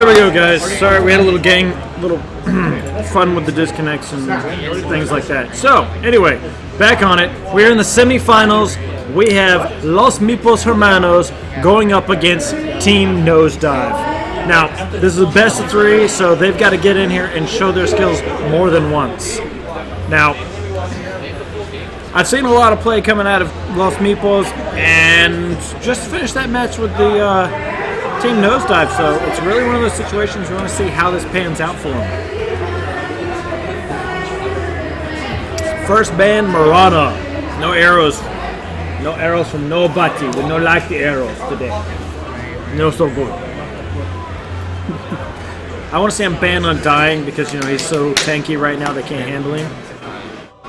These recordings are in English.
There we go, guys. Sorry, we had a little fun with the disconnects and things like that. So, anyway, back on it. We're in the semifinals. We have Los Mipos Hermanos going up against Team Nosedive. Now, this is a best of 3, so they've got to get in here and show their skills more than once. Now, I've seen a lot of play coming out of Los Mipos, and just finished that match with the Team Nosedive, so it's really one of those situations we want to see how this pans out for them. First band, Marana. No arrows. No arrows from nobody. We don't like the arrows today. No, so good. I want to say I'm banned on dying because, you know, he's so tanky right now they can't handle him.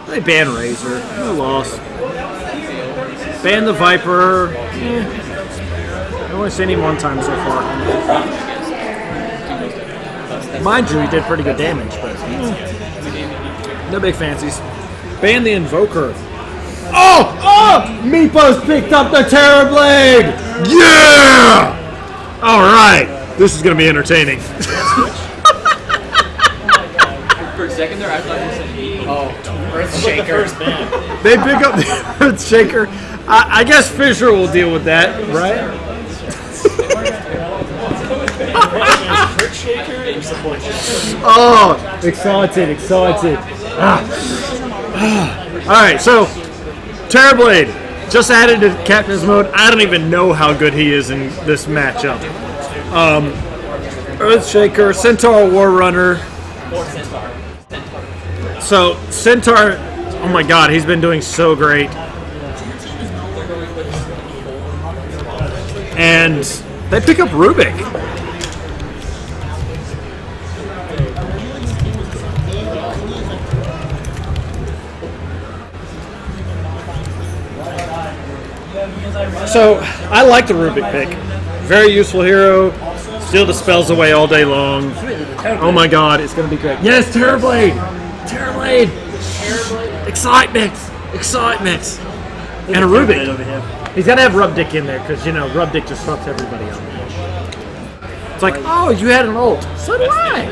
They ban Razor. No loss. Ban the Viper. I've only seen him one time so far. Mind you, he did pretty good damage, but no big fancies. Ban the Invoker. Oh! Meepos picked up the Terrorblade! Yeah! Alright. This is going to be entertaining. For a second there, I thought you said Earthshaker. They pick up the Earthshaker. I guess Fisher will deal with that, right? Oh, excited. Alright, so Terrorblade just added to Captain's mode. I don't even know how good he is in this matchup. Earthshaker, Centaur, War Runner. So Centaur, oh my god, he's been doing so great. And they pick up Rubik. So I like the Rubik pick. Very useful hero. Still dispels away all day long. Oh my god, it's going to be great. Yes, Terrorblade! Terrorblade! Excitement! And a Rubik. He's got to have Rubdick in there because, you know, Rubdick just fucks everybody up. It's like, oh, you had an ult. So do I!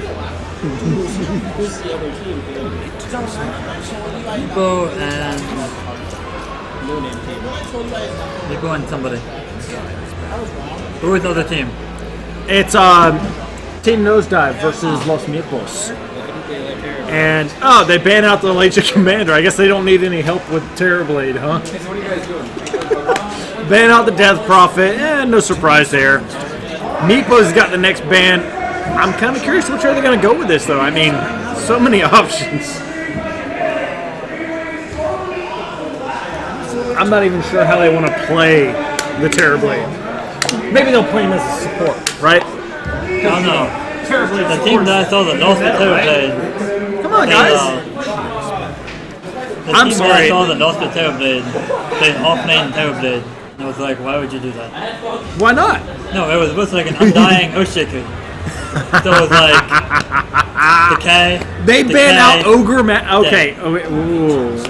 Nico and somebody. Who is the other team? It's Team Nosedive versus Los Mipos. And, they ban out the Legion Commander. I guess they don't need any help with Terrorblade, huh? What are you guys doing? Ban out the Death Prophet. No surprise there. Mipos got the next ban. I'm kind of curious which way they're going to go with this, though. I mean, so many options. I'm not even sure how they want to play the Terrorblade. Maybe they'll play him as a support, right? Oh no. The team that I saw that lost the Terrorblade. Come on, guys. The team that I saw that lost the Terrorblade played off-lane Terrorblade. And I was like, why would you do that? Why not? No, it was like an undying Earthshaker. So it was like Decay. They ban out Ogre Okay. Ooh.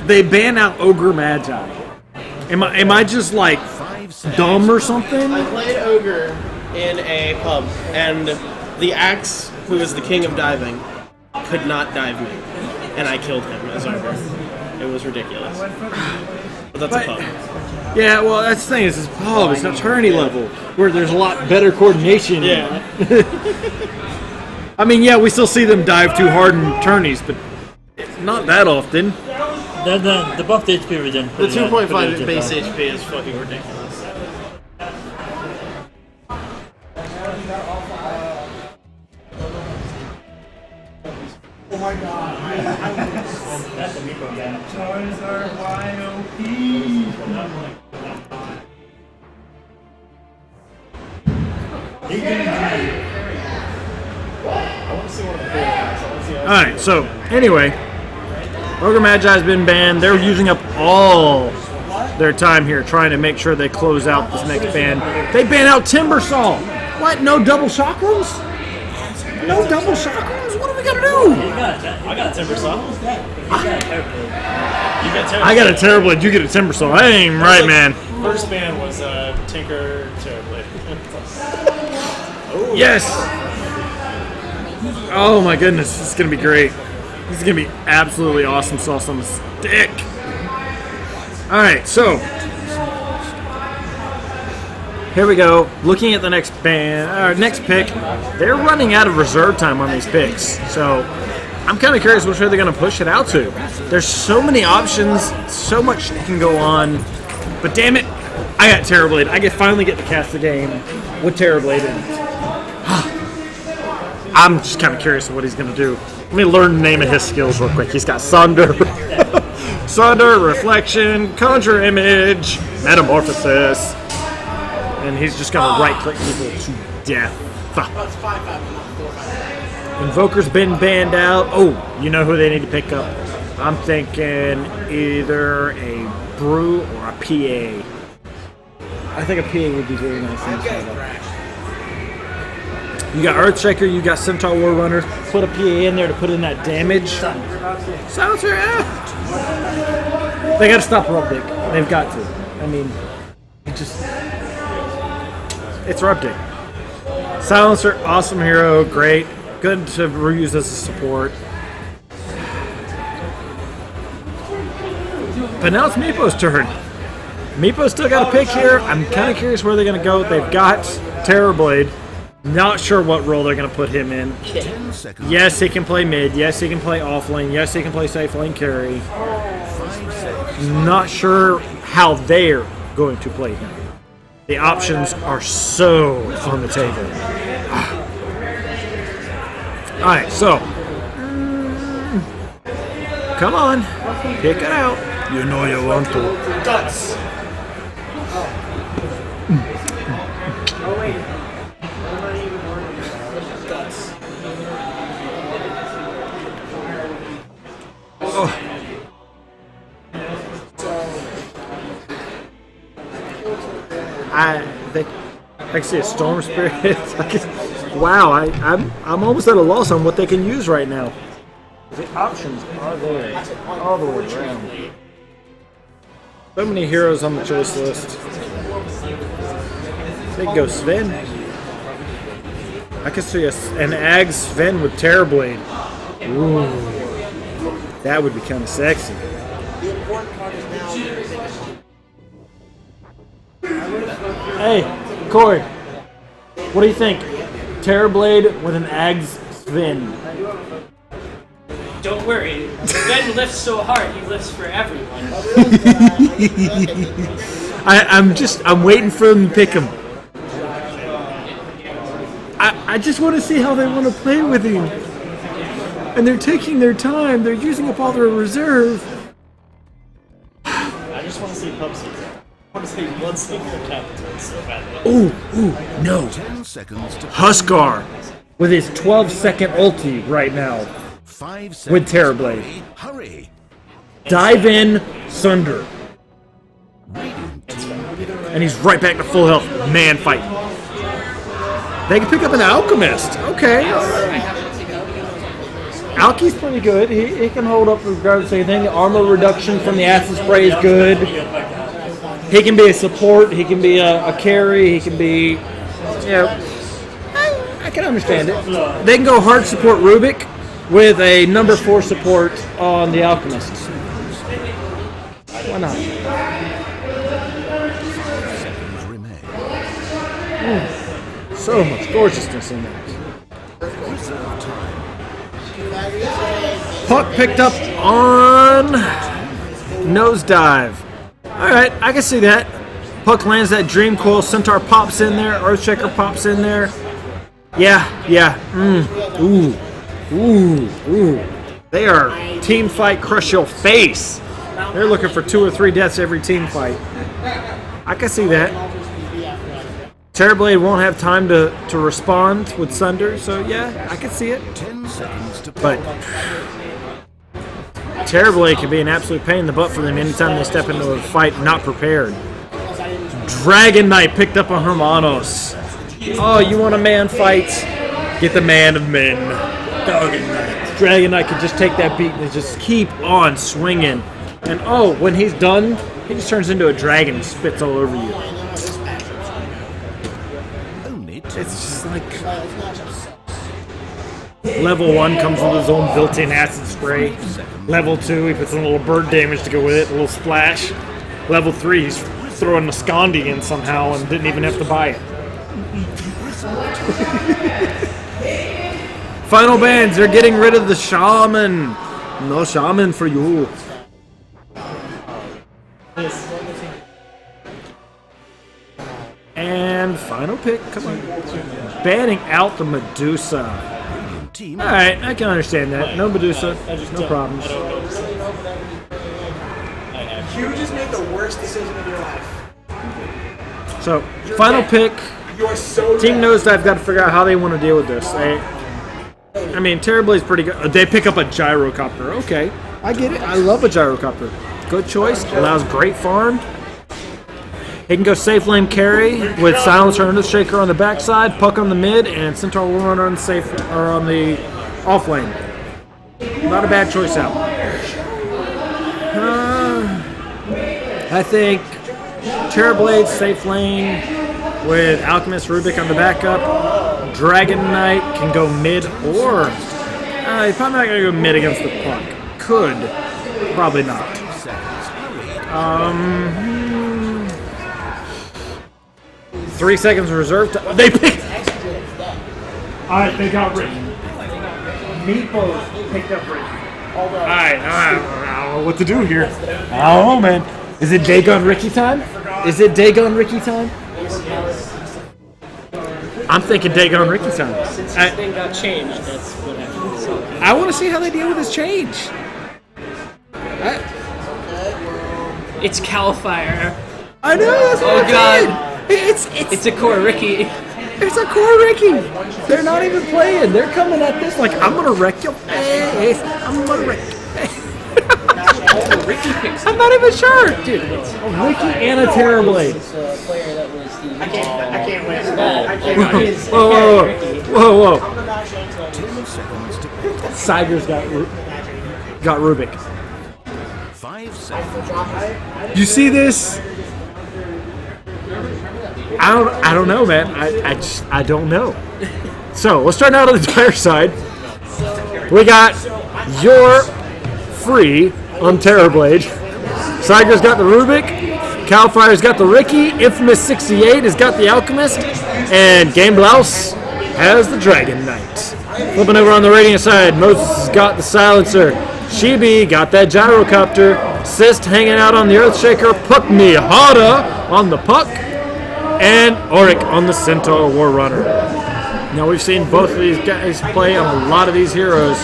They ban out Ogre Magi. Am I just like dumb or something? I played Ogre in a pub, and the Axe, who is the king of diving, could not dive me, and I killed him as Ogre. It was ridiculous. But that's a pub. Yeah, well, that's the thing. It's this pub. It's not tourney level, where there's a lot better coordination. Yeah. I mean, yeah, we still see them dive too hard in tourneys, but not that often. The buffed HP regen. The 2.5 base HP is fucking ridiculous. Oh my god. That's a Miko game. Toys are YOP. Alright, so, anyway, Ogre Magi's been banned. They're using up all their time here trying to make sure they close out this next ban. They ban out Timbersaw! What? No double chakrams? No double chakrams? What are we gonna do? I got a Timbersaw. I got a Terrorblade, you get a Timbersaw. That ain't right, man. First ban was Tinker Terrorblade. Yes! Oh my goodness, this is gonna be great. This is gonna be absolutely awesome sauce on the stick. Alright, so here we go. Looking at the next next pick, they're running out of reserve time on these picks. So I'm kind of curious which way they're going to push it out to. There's so many options, so much can go on. But damn it, I got Terrorblade. I finally get to cast the game with Terrorblade in it. I'm just kind of curious of what he's going to do. Let me learn the name of his skills real quick. He's got Sunder, Sunder, Reflection, Conjure Image, Metamorphosis. And he's just going to right-click people to death. Invoker's been banned out. Oh, you know who they need to pick up? I'm thinking either a Brew or a PA. I think a PA would be very nice. You got Earthshaker, you got Centaur War Runner. Put a PA in there to put in that damage. Silencer, They got to stop Rubdick. They've got to. I mean, it's Rubdick. Silencer, awesome hero, great. Good to reuse as a support. But now it's Meepo's turn. Meepo's still got a pick here. I'm kind of curious where they're going to go. They've got Terrorblade. Not sure what role they're going to put him in. Yes, he can play mid. Yes, he can play off lane. Yes, he can play safe lane carry. Not sure how they're going to play him. The options are so on the table. Alright, so. Come on. Pick it out. You know you want to. Guts. Guts. Oh. I can see a Storm Spirit. Wow, I'm almost at a loss on what they can use right now. The options are there, all the way around. So many heroes on the choice list. They go Sven. I could see an Ag Sven with Terrorblade. Ooh, that would be kind of sexy. Hey, Corey, what do you think? Terrorblade with an Ags Sven. Don't worry, Ben lifts so hard, he lifts for everyone. I'm waiting for them to pick him. I just want to see how they want to play with him. And they're taking their time. They're using up all their reserve. I just want to see Pubsy. I want to see one single capital so badly. Ooh, no. 10 seconds to Huskar with his 12-second ulti right now 5 seconds. with Terrorblade. Hurry. Dive in, Sunder. And he's right back to full health. Man fight. They can pick up an Alchemist. Okay. Alky's pretty good. He can hold up regardless of anything. The armor reduction from the acid spray is good. He can be a support. He can be a carry. He can be, I can understand it. They can go hard support Rubik with a number 4 support on the Alchemist. Why not? So much gorgeousness in that. Puck picked up on Nosedive. Alright, I can see that. Puck lands that Dream Coil, Centaur pops in there, Earthshaker pops in there. Yeah. Ooh. They are team fight crush your face. They're looking for 2 or 3 deaths every team fight. I can see that. Terrorblade won't have time to respond with Sunder, so yeah, I can see it. 10 seconds to But Terrorblade can be an absolute pain in the butt for them anytime they step into a fight not prepared. Dragon Knight picked up on Hermanos. Oh, you want a man fight? Get the man of men. Dragon Knight can just take that beat and just keep on swinging. And oh, when he's done, he just turns into a dragon and spits all over you. only it's just like level 1 comes with his own built-in acid spray. Level 2, he puts in a little bird damage to go with it, a little splash. Level 3, he's throwing a Scondi in somehow and didn't even have to buy it. Final bands, they're getting rid of the shaman. No shaman for you. And final pick, come on. Banning out the Medusa. Alright, I can understand that. No Medusa, no problems. You just made the worst decision of your life. So, final pick. You're so Team dead. Nosedive got to figure out how they want to deal with this. I mean, Terrorblade's pretty good. They pick up a gyrocopter. Okay, I get it. I love a gyrocopter. Good choice. Allows great farm. He can go safe lane carry with Silencer and Earthshaker on the backside, Puck on the mid, and Centaur will run on the safe or on the off lane. Not a bad choice out. I think Terrorblade safe lane with Alchemist Rubik on the backup. Dragon Knight can go mid or he's probably not gonna go mid against the Puck. Could, probably not. 3 seconds reserved. They picked. Alright, they got Ricky. Meatballs picked up Ricky. Alright, I don't know what to do here. I don't know, man. Is it Dagon Ricky time? Is it Dagon Ricky time? I'm thinking Dagon Ricky time. Since his thing got changed, that's what happened. So, I want to see how they deal with this change. It's Cal Fire. I know. That's what Oh I'm God. saying. It's a core Ricky. It's a core Ricky. They're not even playing. They're coming at this like, I'm gonna wreck your face. I'm gonna wreck your face. Ricky picks. I'm not even sure. Dude, it's Ricky and a Terrorblade. player that was the. I can't win. Whoa. Siger's got Rubik. 5 seconds. You see this? I don't know, man. I don't know. So let's start out on the dire side. We got your free on Terrorblade. Siger's got the Rubik. Calfire's got the Ricky. Infamous 68 has got the Alchemist. And Game Blouse has the Dragon Knight. Flipping over on the Radiant side, Moses has got the Silencer. Shibi got that Gyrocopter. Sist hanging out on the Earthshaker. Puck me harder on the Puck. And Auric on the Centaur War Runner. Now we've seen both of these guys play on a lot of these heroes.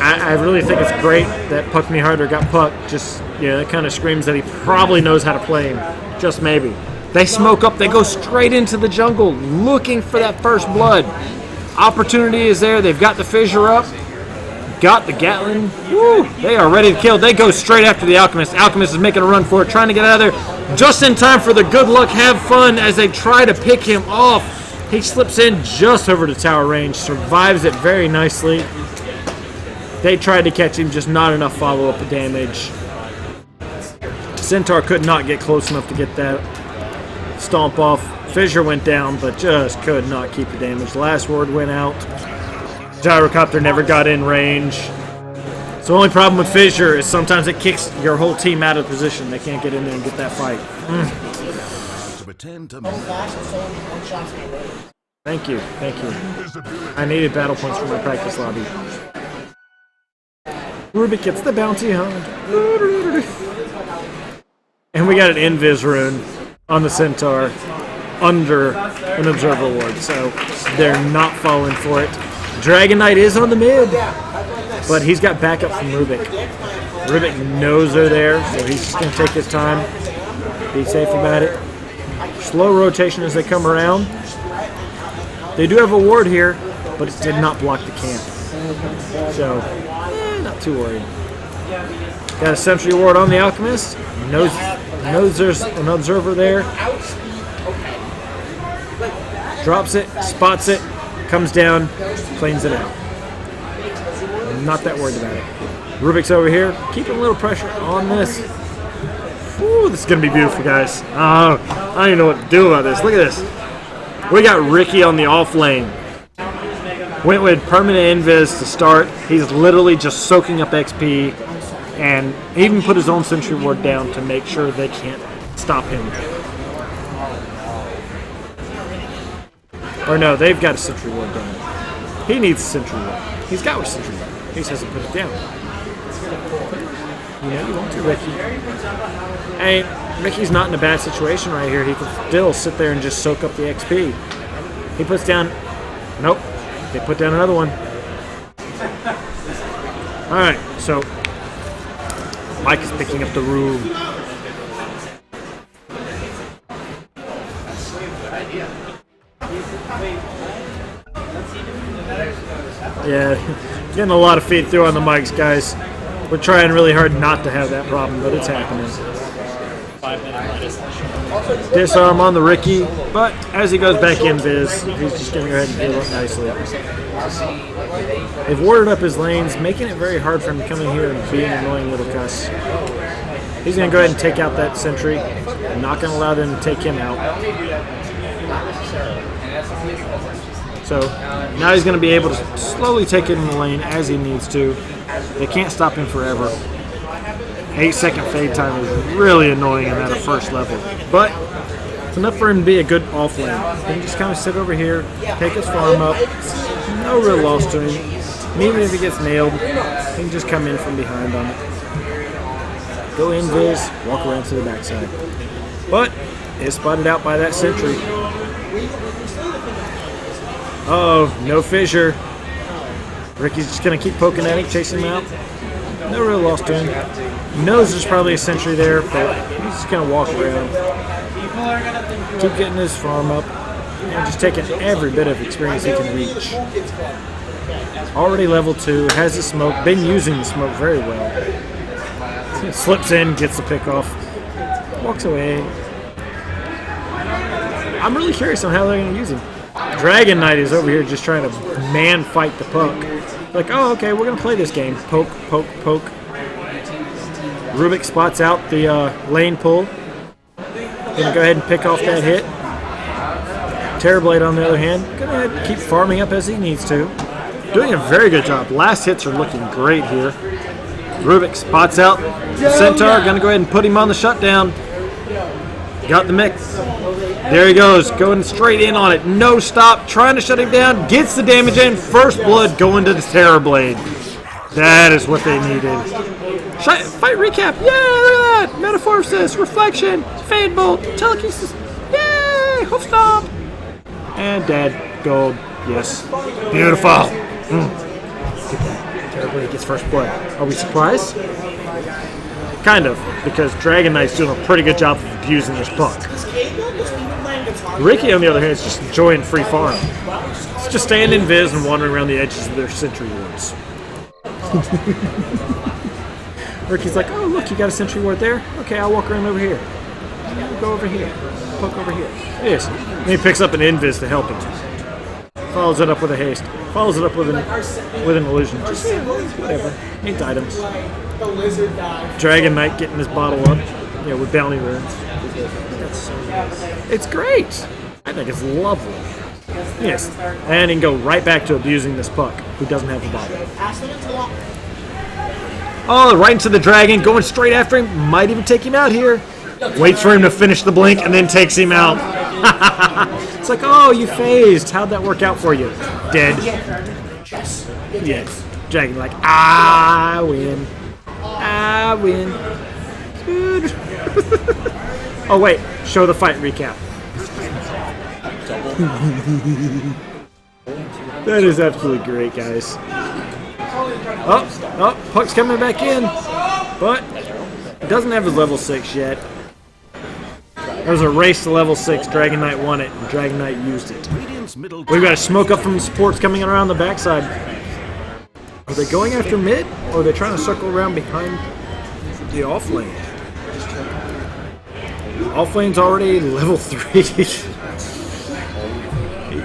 I really think it's great that Puck Me Harder got Puck. Just, yeah, that kind of screams that he probably knows how to play him. Just maybe. They smoke up. They go straight into the jungle looking for that first blood. Opportunity is there. They've got the Fissure up. Got the Gatlin. Woo! They are ready to kill. They go straight after the Alchemist. Alchemist is making a run for it, trying to get out of there. Just in time for the good luck, have fun as they try to pick him off. He slips in just over the tower range, survives it very nicely. They tried to catch him, just not enough follow-up damage. Centaur could not get close enough to get that stomp off. Fissure went down, but just could not keep the damage. Last word went out. Gyrocopter never got in range. So the only problem with Fissure is sometimes it kicks your whole team out of position. They can't get in there and get that fight. To pretend to Thank you. I needed battle points for my practice lobby. Rubik gets the bounty hound. And we got an Invis rune on the Centaur under an Observer Ward, so they're not falling for it. Dragon Knight is on the mid, but he's got backup from Rubik. Rubik knows they're there, so he's just going to take his time, be safe about it. Slow rotation as they come around. They do have a ward here, but it did not block the camp. So, not too worried. Got a Sentry ward on the Alchemist. Knows there's an Observer there. Drops it, spots it, comes down, cleans it out. Not that worried about it. Rubik's over here, keeping a little pressure on this. Whew, this is going to be beautiful, guys. I don't even know what to do about this. Look at this. We got Ricky on the off lane. Went with permanent invis to start. He's literally just soaking up XP, and even put his own sentry ward down to make sure they can't stop him. Or no, they've got a sentry ward down. He needs a sentry ward. He's got a sentry ward. He just hasn't put it down. You know, you want to, Ricky. Hey, Ricky's not in a bad situation right here. He can still sit there and just soak up the XP. He puts down... Nope. They put down another one. Alright, so... Mike is picking up the room. Yeah, getting a lot of feed through on the mics, guys. We're trying really hard not to have that problem, but it's happening. Disarm on the Ricky, but as he goes back in Viz, he's just going to go ahead and heal up nicely. They've warded up his lanes, making it very hard for him to come in here and be an annoying little cuss. He's going to go ahead and take out that sentry. I'm not going to allow them to take him out. So now he's going to be able to slowly take it in the lane as he needs to. They can't stop him forever. 8-second fade time is really annoying in that first level. But it's enough for him to be a good off lane. He can just kind of sit over here, take his farm up. No real loss to him. And even if he gets nailed, he can just come in from behind on it. Go in Viz, walk around to the backside. But is spotted out by that sentry. Oh, no fissure. Ricky's just going to keep poking at him, chasing him out. No real loss to him. He knows there's probably a sentry there, but he's just going to walk around. Keep getting his farm up. And just taking every bit of experience he can reach. Already level 2, has the smoke, been using the smoke very well. Slips in, gets the pick off, walks away. I'm really curious on how they're going to use him. Dragon Knight is over here just trying to man fight the puck. Like, oh, okay, we're going to play this game. Poke, poke, poke. Rubik spots out the lane pull. Going to go ahead and pick off that hit. Terrorblade, on the other hand, going to ahead and keep farming up as he needs to. Doing a very good job. Last hits are looking great here. Rubik spots out the Centaur. Going to go ahead and put him on the shutdown. Got the mix. There he goes, going straight in on it. No stop, trying to shut him down. Gets the damage in. First blood going to the Terrorblade. That is what they needed. Fight recap. Yay, look at that. Metamorphosis, Reflection, Fade Bolt, Telekinesis. Yay, Hoof Stomp. And dead. Gold. Yes. Beautiful. Terrorblade gets first blood. Are we surprised? Kind of, because Dragon Knight's doing a pretty good job of abusing this puck. Ricky, on the other hand, is just enjoying free farm. It's just staying in Viz and wandering around the edges of their sentry wards. Ricky's like, oh, look, you got a sentry ward there? Okay, I'll walk around over here. Go over here. Poke over here. Yes. And he picks up an invis to help him. Follows it up with a haste. Follows it up with an illusion. Just whatever. 8 items. Dragon Knight getting his bottle up. Yeah, with bounty runes. That's so nice. It's great. I think it's lovely. Yes. And he can go right back to abusing this puck who doesn't have the bottle. Oh, right into the dragon, going straight after him. Might even take him out here. Waits for him to finish the blink and then takes him out. It's like, oh, you phased. How'd that work out for you? Dead. Yes. Dragon like, I win. I win. Good. Oh, wait. Show the fight recap. That is absolutely great, guys. Oh, puck's coming back in. But it doesn't have his level 6 yet. There was a race to level 6. Dragon Knight won it, and Dragon Knight used it. We've got a smoke up from the supports coming around the backside. Are they going after mid, or are they trying to circle around behind the off lane? Off lane's already level 3.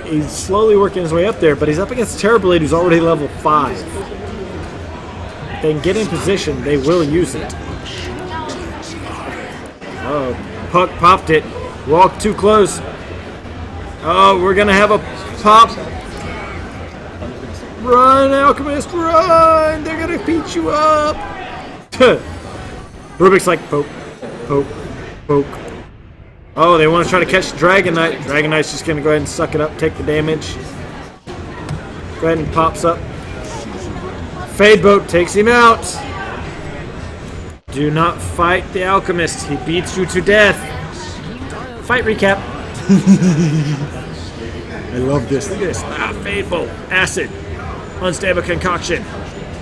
He's slowly working his way up there, but he's up against Terrorblade, who's already level 5. If they can get in position, they will use it. Oh, puck popped it. Walked too close. Oh, we're gonna have a pop. Run, Alchemist, run! They're gonna beat you up. Rubik's like poke, poke, poke. Oh, they want to try to catch Dragon Knight. Dragon Knight's just gonna go ahead and suck it up, take the damage. Go ahead and pops up. Fade Boat takes him out. Do not fight the Alchemist. He beats you to death. Fight recap. I love this. Look at this. Ah, Fade Bolt. Acid. Unstable concoction.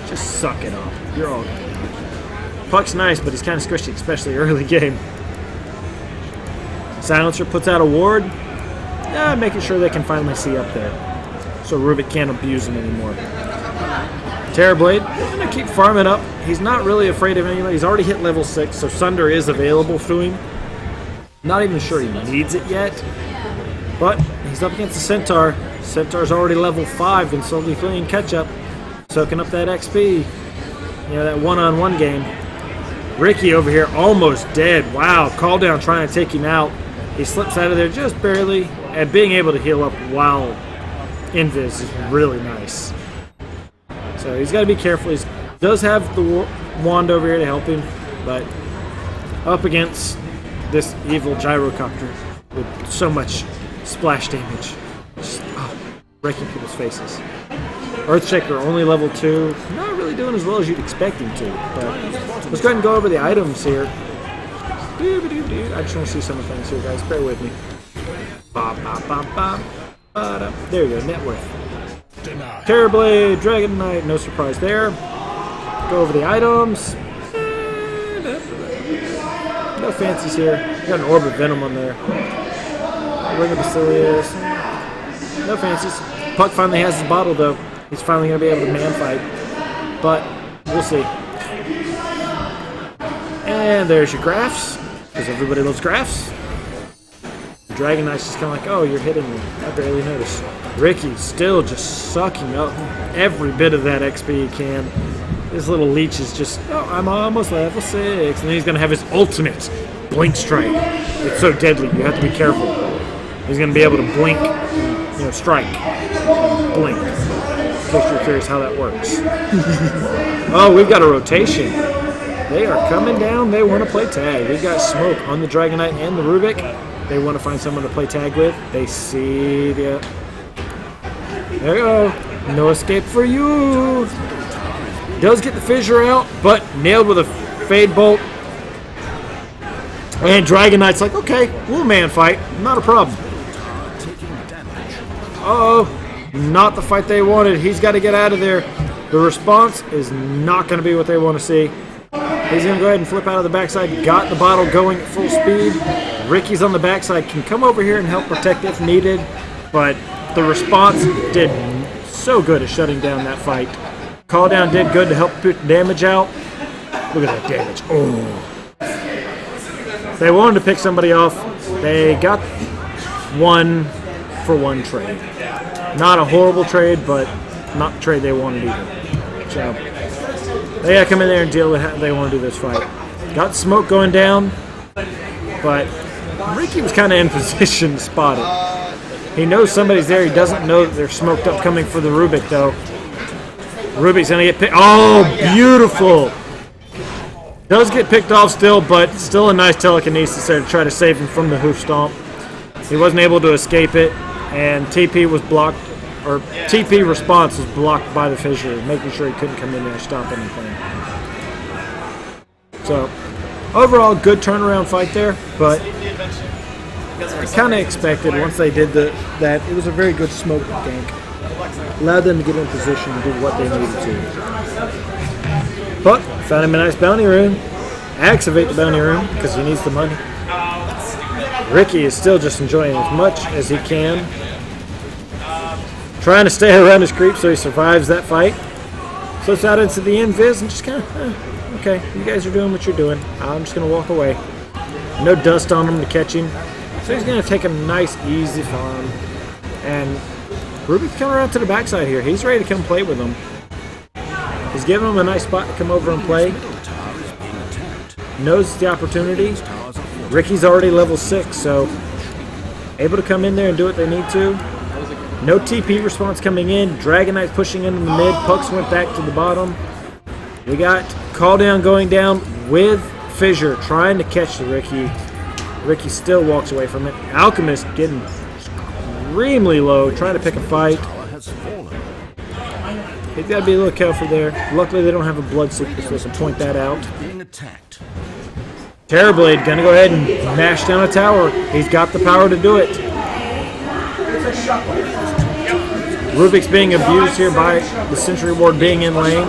Just suck it off. You're all good. Puck's nice, but he's kind of squishy, especially early game. Silencer puts out a ward. Making sure they can finally see up there. So Rubik can't abuse him anymore. Terrorblade, going to keep farming up. He's not really afraid of anybody. He's already hit level 6, so Sunder is available to him. Not even sure he needs it yet. But he's up against the Centaur. Centaur's already level 5 and slowly playing catch-up. Soaking up that XP. You know, that one-on-one game. Ricky over here almost dead. Wow, call down trying to take him out. He slips out of there just barely. And being able to heal up while invis is really nice. So he's got to be careful. He does have the wand over here to help him. But up against this evil gyrocopter with so much splash damage. Just, breaking people's faces. Earthshaker only level 2. Not really doing as well as you'd expect him to. But let's go ahead and go over the items here. I just want to see some of the things here, guys. Bear with me. There you go. Net worth. Terrorblade, Dragon Knight. No surprise there. Go over the items. No fancies here. Got an Orb of Venom on there. Ring of Basilius. No fancies. Puck finally has his bottle, though. He's finally going to be able to man fight. But we'll see. And there's your graphs, because everybody loves graphs. The Dragon Knight's just kind of like, oh, you're hitting me. I barely noticed. Ricky still just sucking up every bit of that XP he can. This little leech is just, oh, I'm almost level 6. And then he's going to have his ultimate Blink Strike. It's so deadly, you have to be careful. He's going to be able to blink, strike, blink. In case you're curious how that works. Oh, we've got a rotation. They are coming down. They want to play tag. We've got Smoke on the Dragon Knight and the Rubik. They want to find someone to play tag with. They see the... There you go. No escape for you. Does get the fissure out, but nailed with a Fade Bolt. And Dragon Knight's like, okay, we'll man fight. Not a problem. Uh-oh. Not the fight they wanted. He's got to get out of there. The response is not going to be what they want to see. He's going to go ahead and flip out of the backside. Got the bottle going at full speed. Ricky's on the backside. Can come over here and help protect if needed. But the response did so good at shutting down that fight. Call down did good to help put damage out. Look at that damage. Oh. They wanted to pick somebody off. They got 1-for-1 trade. Not a horrible trade, but not the trade they wanted either. So they gotta come in there and deal with how they want to do this fight. Got Smoke going down, but Ricky was kind of in position to spot it. He knows somebody's there. He doesn't know that they're smoked up coming for the Rubik, though. Rubik's gonna get picked. Oh, beautiful! Does get picked off still, but still a nice telekinesis there to try to save him from the hoof stomp. He wasn't able to escape it, and TP was blocked, or TP response was blocked by the fissure, making sure he couldn't come in there and stop anything. So, overall, good turnaround fight there, but I kind of expected once they did that it was a very good smoke gank. Allowed them to get in position to do what they needed to. But found him a nice bounty rune. Activate the bounty rune because he needs the money. Ricky is still just enjoying as much as he can. Trying to stay around his creep so he survives that fight. Slips out into the invis and just kind of, okay, you guys are doing what you're doing. I'm just going to walk away. No dust on him to catch him. So he's going to take a nice, easy farm. And Rubik's coming around to the backside here. He's ready to come play with him. He's giving him a nice spot to come over and play. Knows the opportunity. Ricky's already level 6, so able to come in there and do what they need to. No TP response coming in. Dragonite's pushing into the mid. Pucks went back to the bottom. We got Call Down going down with Fissure trying to catch the Ricky. Ricky still walks away from it. Alchemist getting extremely low, trying to pick a fight. Has fallen. He's got to be a little careful there. Luckily, they don't have a blood seeker, so they can point that out. Being attacked. Terrorblade gonna go ahead and mash down a tower. He's got the power to do it. Rubik's being abused here by the Sentry Ward being in lane.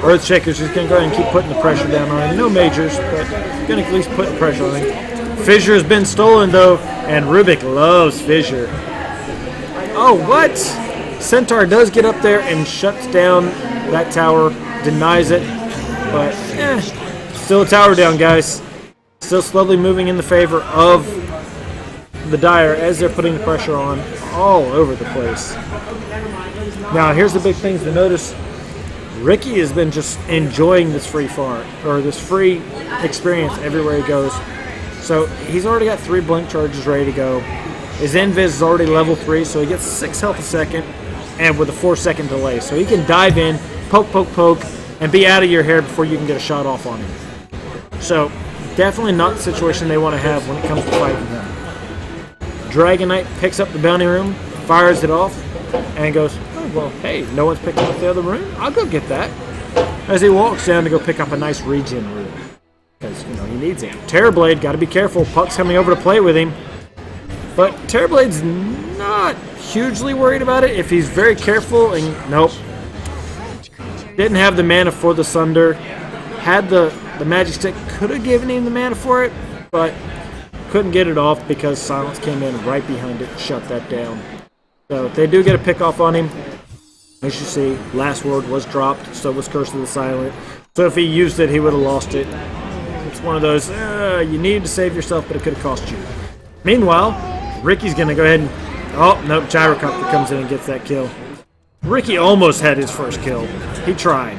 Earthshaker's just gonna go ahead and keep putting the pressure down on him. No majors, but gonna at least put the pressure on him. Fissure has been stolen though, and Rubik loves Fissure. Oh, what? Centaur does get up there and shuts down that tower, denies it, but still a tower down, guys. Still slowly moving in the favor of the Dire as they're putting the pressure on all over the place. Now, here's the big things to notice. Ricky has been just enjoying this free farm, or this free experience everywhere he goes. So he's already got 3 blink charges ready to go. His invis is already level 3, so he gets 6 health a second, and with a 4-second delay. So he can dive in, poke, poke, poke, and be out of your hair before you can get a shot off on him. So definitely not the situation they want to have when it comes to fighting him. Dragonite picks up the bounty room, fires it off, and goes, oh, well, hey, no one's picking up the other room? I'll go get that. As he walks down to go pick up a nice regen room. Because, he needs it. Terrorblade, got to be careful. Puck's coming over to play with him. But Terrorblade's not hugely worried about it if he's very careful. And nope. Didn't have the mana for the Sunder. Had the Magic Stick. Could have given him the mana for it. But couldn't get it off because Silence came in right behind it and shut that down. So they do get a pick off on him. As you see, last word was dropped. So was Curse of the Silent. So if he used it, he would have lost it. It's one of those, you needed to save yourself, but it could have cost you. Meanwhile, Ricky's going to go ahead and... Oh, nope, Gyrocopter comes in and gets that kill. Ricky almost had his first kill. He tried.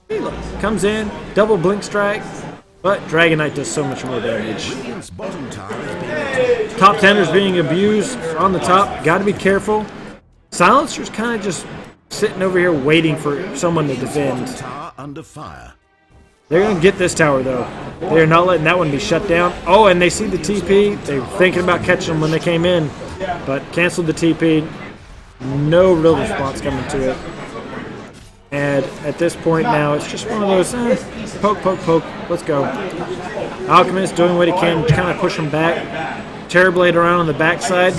He comes in, double blink strike, but Dragonite does so much more damage. Radiant's bottom tower is being attacked. Top tender's being abused on the top. Got to be careful. Silencer's kind of just sitting over here waiting for someone to defend. Tower under fire. They're going to get this tower, though. They're not letting that one be shut down. Oh, and they see the TP. They were thinking about catching them when they came in, but canceled the TP. No real response coming to it. And at this point now, it's just one of those, poke, poke, poke. Let's go. Alchemist doing what he can to kind of push him back. Terrorblade around on the backside.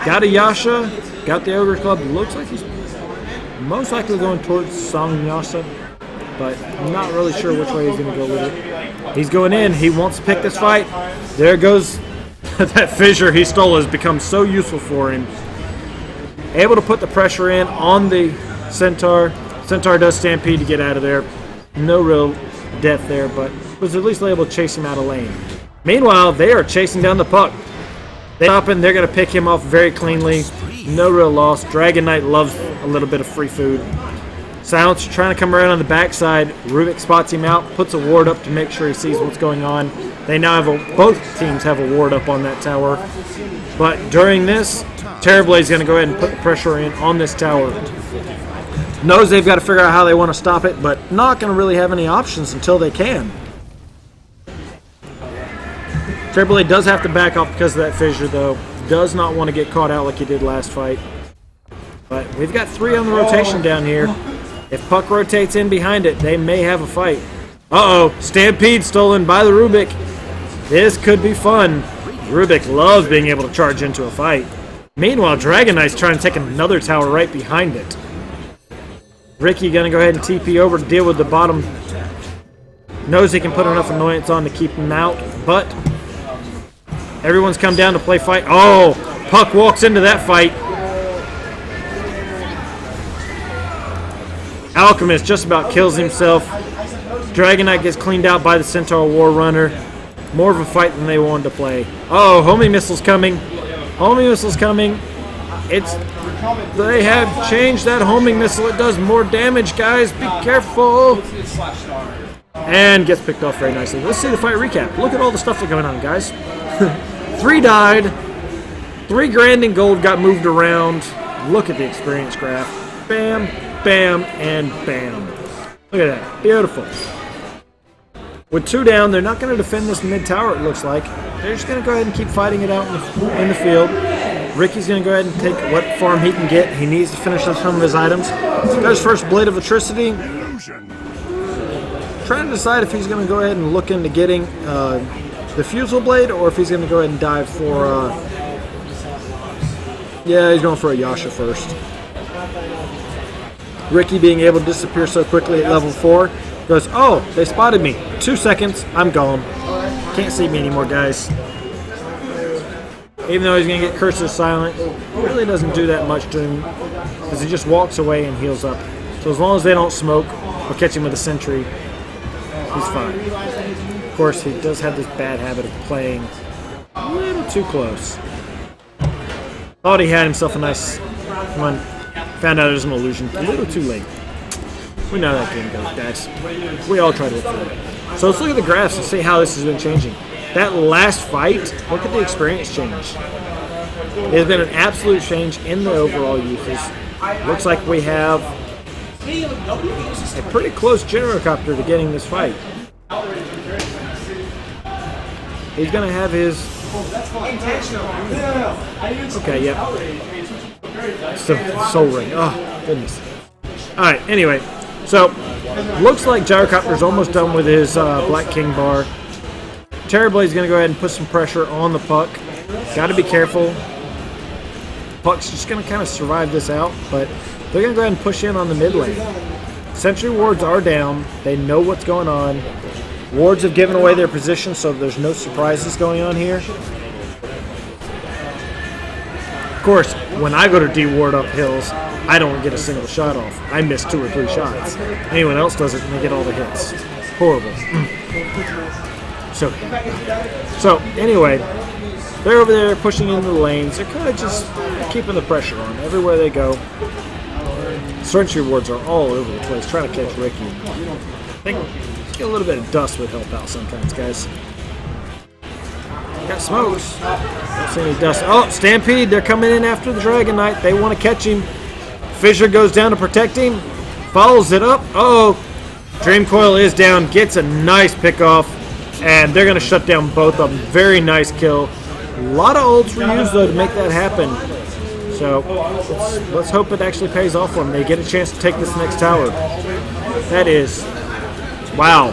Got a Yasha. Got the Ogre Club. Looks like he's most likely going towards Song Yasha, but I'm not really sure which way he's going to go with it. He's going in. He wants to pick this fight. There goes that Fissure he stole has become so useful for him. Able to put the pressure in on the Centaur. Centaur does stampede to get out of there. No real death there, but was at least able to chase him out of lane. Meanwhile, they are chasing down the puck. They're going to pick him off very cleanly. No real loss. Dragonite loves a little bit of free food. Silence trying to come around on the backside. Rubik spots him out, puts a ward up to make sure he sees what's going on. They now have both teams have a ward up on that tower. But during this, Terrorblade's going to go ahead and put the pressure in on this tower. Knows they've got to figure out how they want to stop it, but not going to really have any options until they can. Terrorblade does have to back off because of that Fissure, though. Does not want to get caught out like he did last fight. But we've got 3 on the rotation down here. If Puck rotates in behind it, they may have a fight. Uh-oh, Stampede stolen by the Rubik. This could be fun. Rubik loves being able to charge into a fight. Meanwhile, Dragonite's trying to take another tower right behind it. Ricky gonna go ahead and TP over to deal with the bottom. Knows he can put enough annoyance on to keep him out, but everyone's come down to play fight. Oh, Puck walks into that fight. Alchemist just about kills himself. Dragonite gets cleaned out by the Centaur War Runner. More of a fight than they wanted to play. Oh, homing missile's coming. Homing missile's coming. They have changed that homing missile. It does more damage, guys. Be careful. And gets picked off very nicely. Let's see the fight recap. Look at all the stuff that's going on, guys. 3 died. 3 grand in gold got moved around. Look at the experience graph. Bam, bam, and bam. Look at that. Beautiful. With 2 down, they're not going to defend this mid tower, it looks like. They're just going to go ahead and keep fighting it out in the field. Ricky's going to go ahead and take what farm he can get. He needs to finish off some of his items. Goes first Blade of Electricity. Trying to decide if he's going to go ahead and look into getting the Fusel Blade or if he's going to go ahead and dive for... yeah, he's going for a Yasha first. Ricky being able to disappear so quickly at level 4. Goes, oh, they spotted me. 2 seconds, I'm gone. Can't see me anymore, guys. Even though he's going to get Curse of Silent, it really doesn't do that much to him because he just walks away and heals up. So as long as they don't smoke or catch him with a sentry, he's fine. Of course, he does have this bad habit of playing a little too close. Thought he had himself a nice one. Found out it was an illusion a little too late. We know that game goes, guys. We all try to look for it. So let's look at the graphs and see how this has been changing. That last fight, look at the experience change. There's been an absolute change in the overall uses. Looks like we have a pretty close gyrocopter to getting this fight. He's going to have his... okay, yep. Soul Ring. Oh, goodness. Alright, anyway. So, looks like Gyrocopter's almost done with his Black King bar. Terrorblade's going to go ahead and put some pressure on the Puck. Got to be careful. Puck's just going to kind of survive this out, but they're going to go ahead and push in on the mid lane. Sentry wards are down. They know what's going on. Wards have given away their position, so there's no surprises going on here. Of course, when I go to D-ward up hills, I don't get a single shot off. I miss 2 or 3 shots. Anyone else does it and they get all the hits. Horrible. So anyway, they're over there pushing into the lanes. They're kind of just keeping the pressure on everywhere they go. Sentry wards are all over the place trying to catch Ricky. I think get a little bit of dust would help out sometimes, guys. Got smokes. Don't see any dust. Oh, Stampede. They're coming in after the Dragon Knight. They want to catch him. Fissure goes down to protect him. Follows it up. Oh, Dream Coil is down. Gets a nice pick off. And they're going to shut down both of them. Very nice kill. A lot of ults were used, though, to make that happen. So let's hope it actually pays off for them. They get a chance to take this next tower. That is... wow.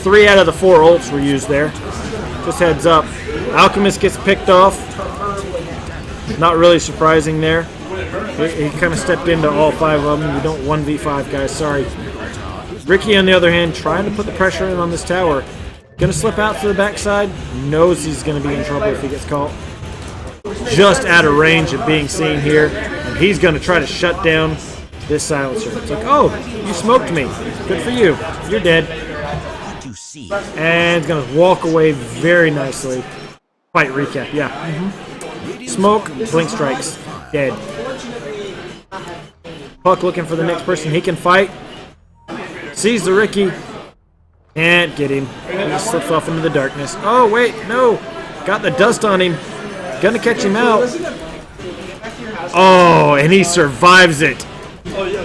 3 out of the 4 ults were used there. Just heads up. Alchemist gets picked off. Not really surprising there. He kind of stepped into all 5 of them. You don't 1v5, guys. Sorry. Ricky, on the other hand, trying to put the pressure in on this tower. Going to slip out to the backside. Knows he's going to be in trouble if he gets caught. Just out of range of being seen here. And he's going to try to shut down this silencer. It's like, oh, you smoked me. Good for you. You're dead. And he's going to walk away very nicely. Fight recap, yeah. Smoke, blink strikes. Dead. Puck looking for the next person he can fight. Sees the Ricky. Can't get him. He just slips off into the darkness. Oh, wait, no. Got the dust on him. Gonna catch him out. Oh, and he survives it.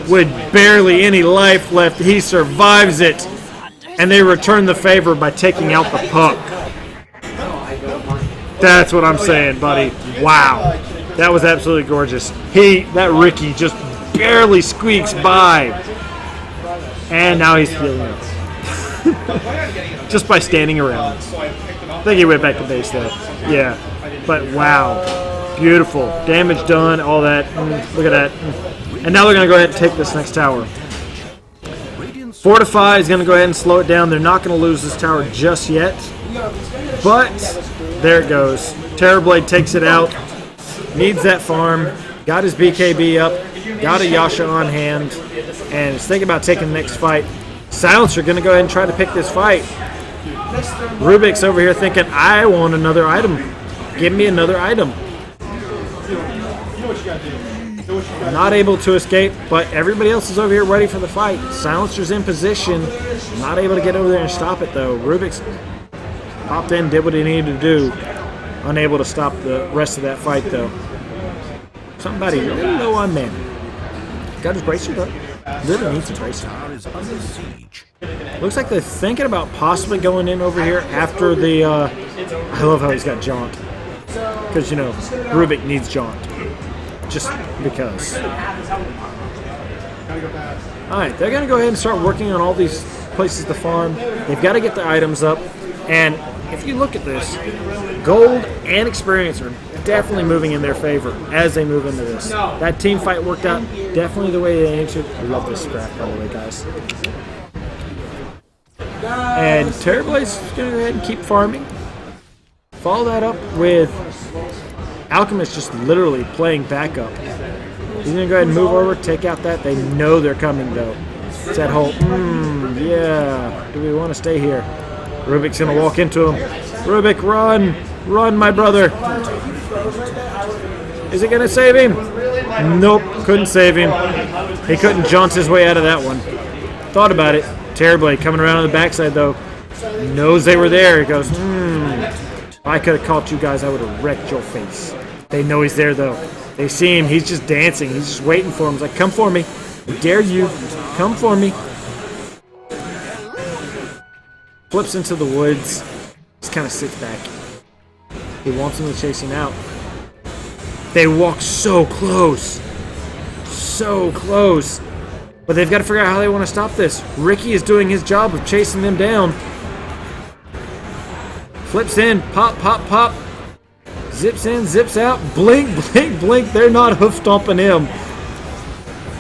With barely any life left, he survives it. And they return the favor by taking out the Puck. That's what I'm saying, buddy. Wow. That was absolutely gorgeous. That Ricky just barely squeaks by. And now he's healing up. Just by standing around. I think he went back to base though. Yeah. But wow. Beautiful. Damage done, all that. Look at that. And now they're going to go ahead and take this next tower. Fortify is going to go ahead and slow it down. They're not going to lose this tower just yet. But there it goes. Terrorblade takes it out. Needs that farm. Got his BKB up. Got a Yasha on hand. And is thinking about taking the next fight. Silencer going to go ahead and try to pick this fight. Rubik's over here thinking, I want another item. Give me another item. Not able to escape, but everybody else is over here ready for the fight. Silencer's in position. Not able to get over there and stop it, though. Rubik's popped in, did what he needed to do. Unable to stop the rest of that fight, though. Somebody really low on mana. Got his bracer up. Really needs a bracer. Tower is under siege. Looks like they're thinking about possibly going in over here after the... I love how he's got Jaunt. Because, you know, Rubik needs Jaunt. Just because. Alright, they're going to go ahead and start working on all these places to farm. They've got to get the items up. And if you look at this, gold and experience are definitely moving in their favor as they move into this. That team fight worked out definitely the way they aimed to. I love this scrap, by the way, guys. And Terrorblade's going to go ahead and keep farming. Follow that up with Alchemist just literally playing backup. He's going to go ahead and move over, take out that. They know they're coming, though. It's that whole, yeah, do we want to stay here? Rubik's going to walk into him. Rubik, run! Run, my brother! Is it going to save him? Nope, couldn't save him. He couldn't jaunt his way out of that one. Thought about it. Terrorblade coming around on the backside, though. Knows they were there. He goes, if I could have caught you guys, I would have wrecked your face. They know he's there, though. They see him. He's just dancing. He's just waiting for him. He's like, come for me. I dare you. Come for me. Flips into the woods. Just kind of sits back. He wants him to chase him out. They walk so close. So close. But they've got to figure out how they want to stop this. Ricky is doing his job of chasing them down. Flips in. Pop, pop, pop. Zips in, zips out. Blink, blink, blink. They're not hoof stomping him.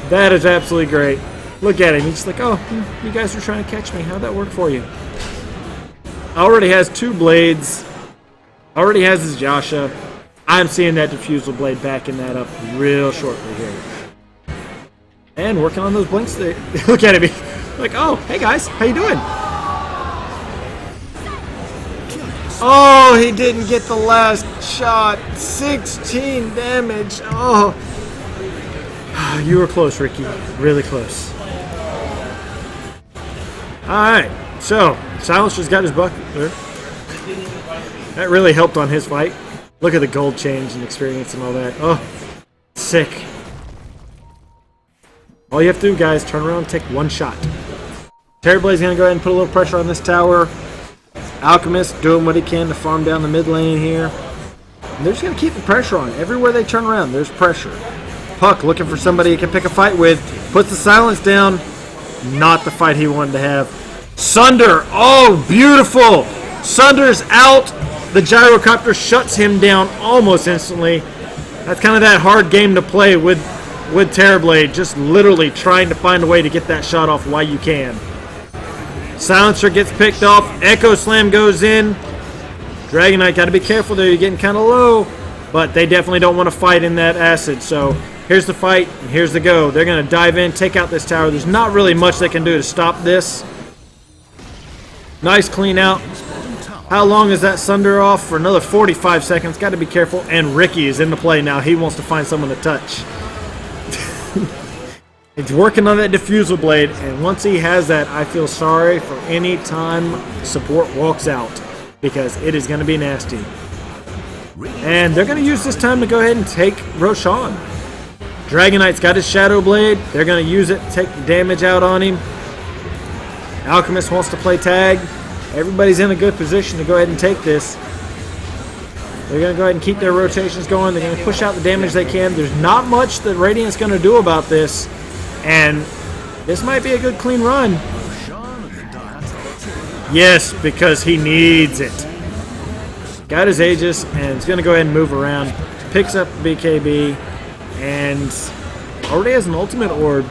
That is absolutely great. Look at him. He's just like, oh, you guys were trying to catch me. How'd that work for you? Already has 2 blades. Already has his Yasha. I'm seeing that diffusal blade backing that up real shortly here. And working on those blinks. Look at him. Like, oh, hey guys, how you doing? Oh, he didn't get the last shot. 16 damage. Oh. You were close, Ricky. Really close. Alright, so Silencer's got his bucket there. That really helped on his fight. Look at the gold change and experience and all that. Oh, sick. All you have to do, guys, turn around and take 1 shot. Terrorblade's going to go ahead and put a little pressure on this tower. Alchemist doing what he can to farm down the mid lane here. And they're just going to keep the pressure on. Everywhere they turn around, there's pressure. Puck looking for somebody he can pick a fight with. Puts the silence down. Not the fight he wanted to have. Sunder. Oh, beautiful. Sunder's out. The gyrocopter shuts him down almost instantly. That's kind of that hard game to play with Terrorblade. Just literally trying to find a way to get that shot off while you can. Silencer gets picked off. Echo Slam goes in. Dragon Knight got to be careful there. You're getting kind of low. But they definitely don't want to fight in that acid. So here's the fight, and here's the go. They're going to dive in, take out this tower. There's not really much they can do to stop this. Nice clean out. How long is that Sunder off? For another 45 seconds. Got to be careful. And Ricky is in the play now. He wants to find someone to touch. He's working on that diffusal blade, and once he has that, I feel sorry for any time support walks out, because it is going to be nasty. And they're going to use this time to go ahead and take Roshan. Dragon Knight's got his Shadow Blade. They're going to use it to take the damage out on him. Alchemist wants to play tag. Everybody's in a good position to go ahead and take this. They're going to go ahead and keep their rotations going. They're going to push out the damage they can. There's not much that Radiant's going to do about this. And this might be a good clean run. Yes, because he needs it. Got his Aegis, and he's going to go ahead and move around. Picks up BKB, and already has an ultimate orb.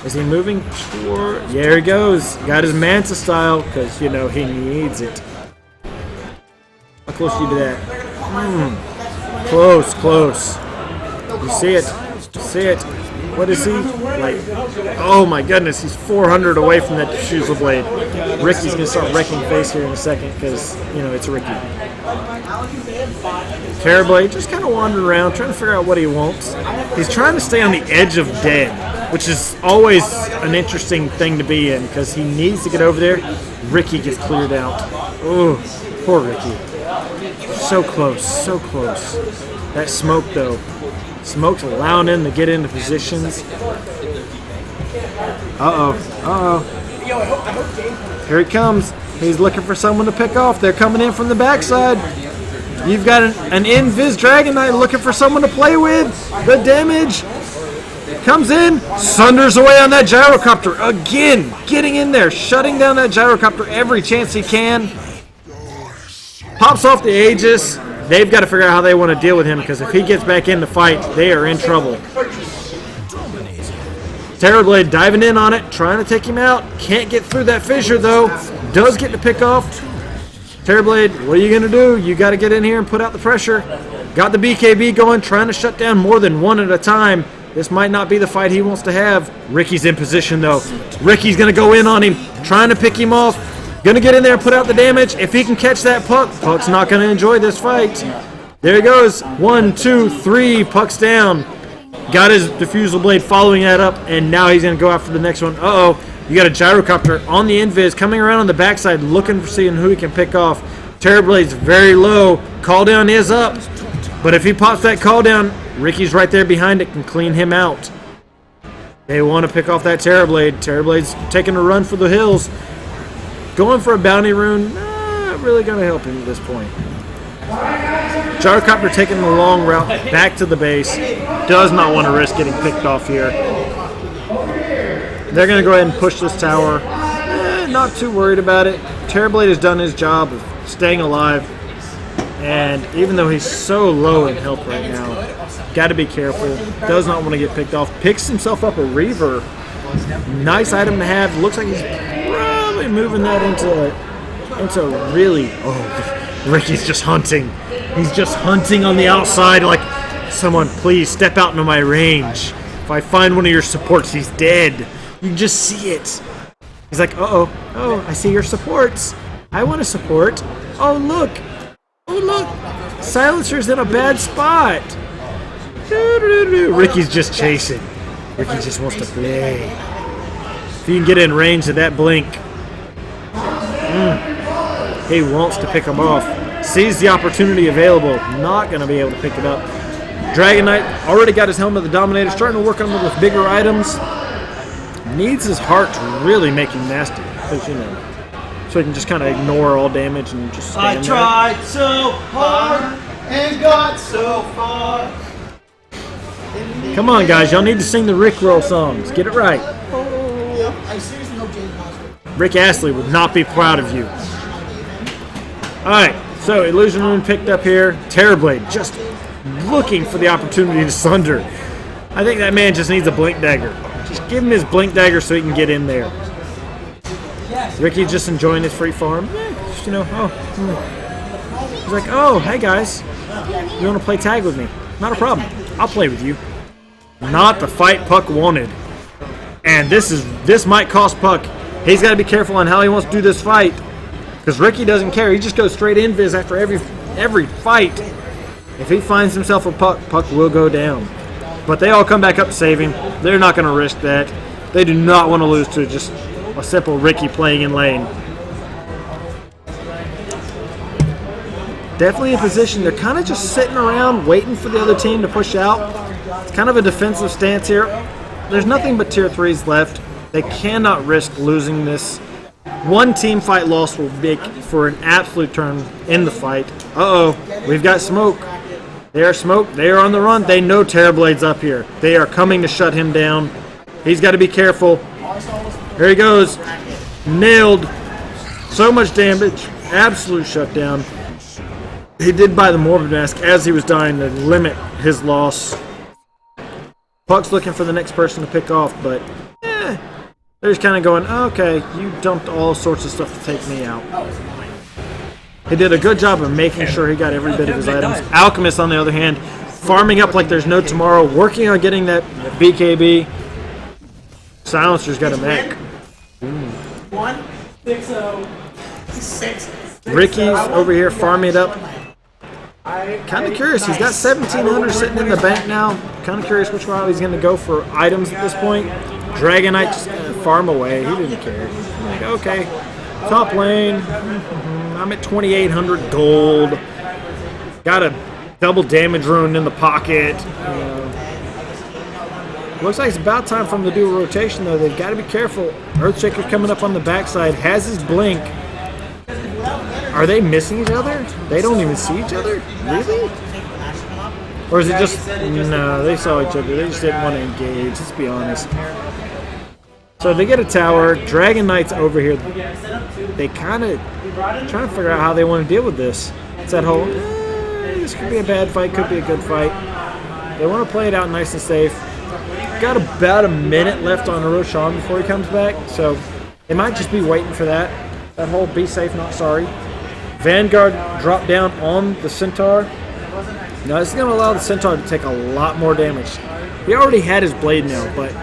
Is he moving toward... There he goes. Got his Manta style, because, you know, he needs it. How close are you to that? Close, close. You see it. See it. What is he? Like, oh my goodness, he's 400 away from that diffusal blade. Ricky's going to start wrecking face here in a second because, you know, it's Ricky. Terrorblade just kind of wandering around, trying to figure out what he wants. He's trying to stay on the edge of dead, which is always an interesting thing to be in because he needs to get over there. Ricky gets cleared out. Oh, poor Ricky. So close, so close. That smoke, though. Smoke's allowing him to get into positions. Here he comes. He's looking for someone to pick off. They're coming in from the backside. You've got an Invis Dragon Knight looking for someone to play with. The damage comes in, sunders away on that gyrocopter. Again, getting in there, shutting down that gyrocopter every chance he can. Pops off the Aegis. They've got to figure out how they want to deal with him because if he gets back in the fight, they are in trouble. Terrorblade diving in on it, trying to take him out. Can't get through that fissure though. Does get to pick off. Terrorblade, what are you going to do? You got to get in here and put out the pressure. Got the BKB going, trying to shut down more than one at a time. This might not be the fight he wants to have. Ricky's in position though. Ricky's going to go in on him, trying to pick him off. Going to get in there and put out the damage. If he can catch that Puck, Puck's not going to enjoy this fight. There he goes. 1, 2, 3. Puck's down. Got his diffusal blade following that up, and now he's going to go after the next one. Uh-oh. You got a gyrocopter on the invis coming around on the backside looking for seeing who he can pick off. Terrorblade's very low. Call down is up. But if he pops that call down, Ricky's right there behind it, can clean him out. They want to pick off that Terrorblade. Terrorblade's taking a run for the hills. Going for a bounty rune, not really going to help him at this point. Gyrocopter taking the long route back to the base. Does not want to risk getting picked off here. They're going to go ahead and push this tower. Not too worried about it. Terrorblade has done his job of staying alive. And even though he's so low in health right now, got to be careful. Does not want to get picked off. Picks himself up a Reaver. Nice item to have. Looks like he's probably moving that into really... Oh, Ricky's just hunting. He's just hunting on the outside like, someone please step out into my range. If I find one of your supports, he's dead. You can just see it. He's like, oh, I see your supports. I want to support. Oh, look. Silencer's in a bad spot. Ricky's just chasing. Ricky just wants to play. If you can get in range of that blink, he wants to pick him off. Sees the opportunity available. Not going to be able to pick it up. Dragon Knight already got his Helmet of the Dominator. Starting to work on it with bigger items. Needs his heart to really make him nasty. Because, you know, so he can just kind of ignore all damage and just stand there. I tried so hard and got so far. Come on, guys. Y'all need to sing the Rickroll songs. Get it right. I seriously hope James Bosworth. Rick Astley would not be proud of you. Alright, so Illusion Rune picked up here. Terrorblade just looking for the opportunity to sunder. I think that man just needs a Blink Dagger. Just give him his Blink Dagger so he can get in there. Ricky's just enjoying his free farm. Just, you know, He's like, oh, hey guys. You want to play tag with me? Not a problem. I'll play with you. Not the fight Puck wanted. And this might cost Puck. He's got to be careful on how he wants to do this fight. Because Ricky doesn't care. He just goes straight invis after every fight. If he finds himself a Puck, Puck will go down. But they all come back up to save him. They're not going to risk that. They do not want to lose to just a simple Ricky playing in lane. Definitely in position. They're kind of just sitting around waiting for the other team to push out. It's kind of a defensive stance here. There's nothing but tier 3s left. They cannot risk losing this. One team fight loss will make for an absolute turn in the fight. We've got smoke. They are smoke. They are on the run. They know Terrorblade's up here. They are coming to shut him down. He's got to be careful. Here he goes. Nailed. So much damage. Absolute shutdown. He did buy the Morbid Mask as he was dying to limit his loss. Puck's looking for the next person to pick off, but they're just kind of going, okay, you dumped all sorts of stuff to take me out. He did a good job of making sure he got every bit of his items. Alchemist, on the other hand, farming up like there's no tomorrow, working on getting that BKB. Silencer's got a mech. 1-6-0-6. Ricky's over here farming it up. Kind of curious. He's got 1,700 sitting in the bank now. Kind of curious which route he's going to go for items at this point. Dragonite just farm away. He didn't care. Like, okay, top lane. I'm at 2,800 gold. Got a double damage rune in the pocket. Looks like it's about time for him to do a rotation, though. They've got to be careful. Earthshaker's coming up on the backside. Has his blink. Are they missing each other? They don't even see each other? Really? Or is it just... No, they saw each other. They just didn't want to engage. Let's be honest. So they get a tower. Dragon Knight's over here. They kind of trying to figure out how they want to deal with this. It's that whole... this could be a bad fight, could be a good fight. They want to play it out nice and safe. Got about a minute left on Roshan before he comes back, so they might just be waiting for that. That whole be safe, not sorry. Vanguard dropped down on the Centaur. Now this is going to allow the Centaur to take a lot more damage. He already had his blade now, but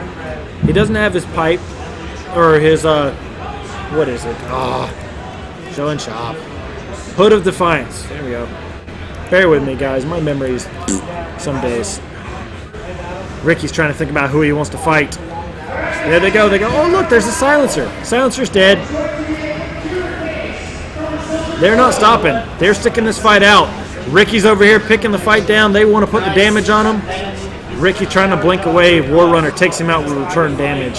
he doesn't have his pipe, or his, what is it? Show and shop. Hood of Defiance. There we go. Bear with me, guys. My memories some days. Ricky's trying to think about who he wants to fight. There they go. They go, oh, look, there's a Silencer. Silencer's dead. They're not stopping. They're sticking this fight out. Ricky's over here picking the fight down. They want to put the damage on him. Ricky trying to blink away. War Runner takes him out with return damage.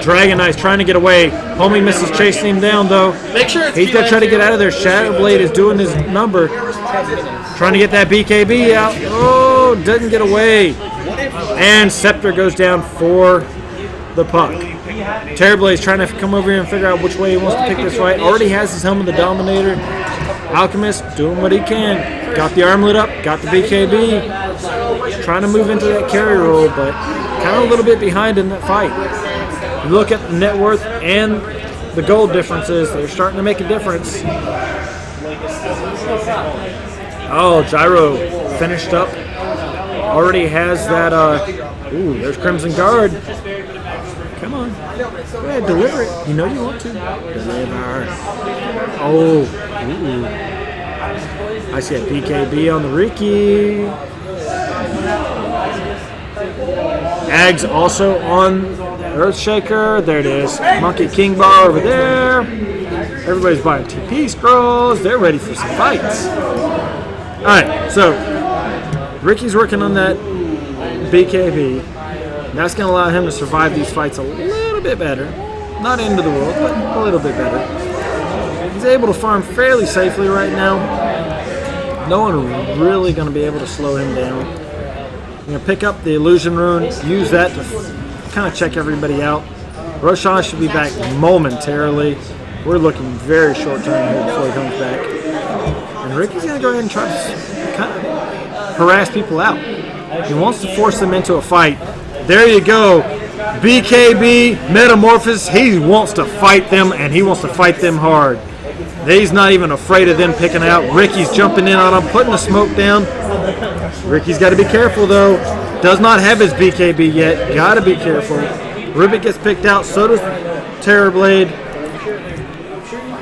Dragon Knight's trying to get away. Homie misses chasing him down, though. Make sure He's going to try to get out of there. Shadow Blade is doing his number. Trying to get that BKB out. Oh, doesn't get away. And Scepter goes down for the puck. Terrorblade's trying to come over here and figure out which way he wants to pick this fight. Already has his helmet of the Dominator. Alchemist doing what he can. Got the armlet up, got the BKB. Trying to move into that carry role, but kind of a little bit behind in that fight. You look at the net worth and the gold differences, they're starting to make a difference. Oh, Gyro finished up. Already has that, ooh, there's Crimson Guard. Come on. Go ahead, deliver it. You know you want to. Deliver. Oh, ooh. I see a BKB on the Ricky. Ags also on Earthshaker. There it is. Monkey King Bar over there. Everybody's buying TP scrolls. They're ready for some fights. Alright, so Ricky's working on that BKB. That's going to allow him to survive these fights a little bit better. Not end of the world, but a little bit better. He's able to farm fairly safely right now. No one really going to be able to slow him down. I'm going to pick up the Illusion Rune, use that to kind of check everybody out. Roshan should be back momentarily. We're looking very short time here before he comes back. And Ricky's going to go ahead and try to kind of harass people out. He wants to force them into a fight. There you go. BKB, Metamorphosis, he wants to fight them, and he wants to fight them hard. He's not even afraid of them picking out. Ricky's jumping in on him, putting the smoke down. Ricky's got to be careful, though. Does not have his BKB yet. Got to be careful. Ribbit gets picked out, so does Terrorblade.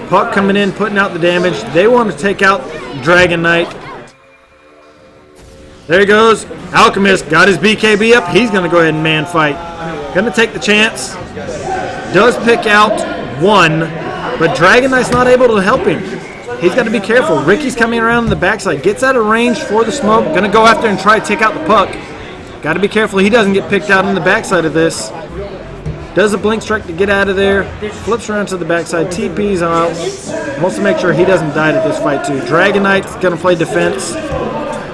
Puck coming in, putting out the damage. They want to take out Dragon Knight. There he goes. Alchemist got his BKB up. He's going to go ahead and man fight. Going to take the chance. Does pick out one, but Dragon Knight's not able to help him. He's got to be careful. Ricky's coming around the backside. Gets out of range for the smoke. Going to go after and try to take out the puck. Got to be careful he doesn't get picked out on the backside of this. Does a blink strike to get out of there. Flips around to the backside. TP's out. Wants to make sure he doesn't die at this fight too. Dragon Knight's going to play defense.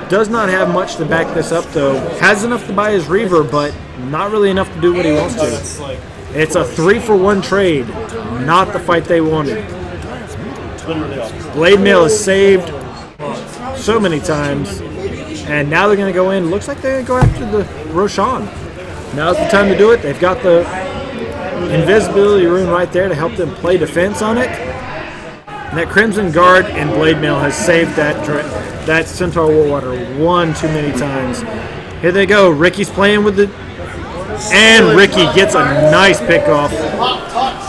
Does not have much to back this up though. Has enough to buy his Reaver, but not really enough to do what he wants to. It's a 3-for-1 trade. Not the fight they wanted. Blade Mail is saved so many times. And now they're going to go in. Looks like they're going to go after the Roshan. Now's the time to do it. They've got the Invisibility Rune right there to help them play defense on it. And that Crimson Guard and Blade Mail has saved that Centaur Warwater one too many times. Here they go. Ricky's playing with the... And Ricky gets a nice pickoff.